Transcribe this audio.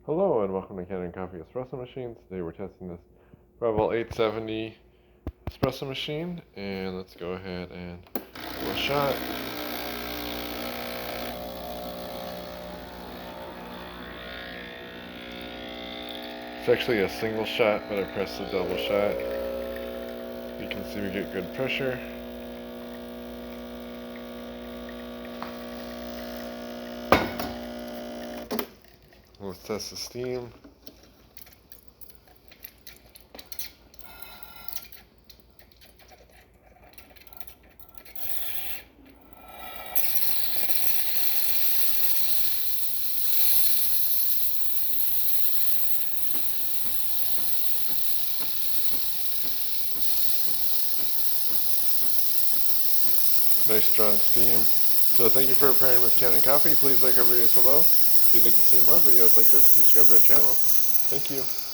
Hello and welcome to Kanen Coffee Espresso Machine. Today we're testing this Breville 870 espresso machine, and let's go ahead and do a shot. It's actually a single shot, but I pressed the double shot. You can see we get good pressure. Let's test the steam. Nice strong steam. So thank you for pairing with Kanen Coffee. Please like our videos below. If you'd like to see more videos like this, subscribe to our channel. Thank you.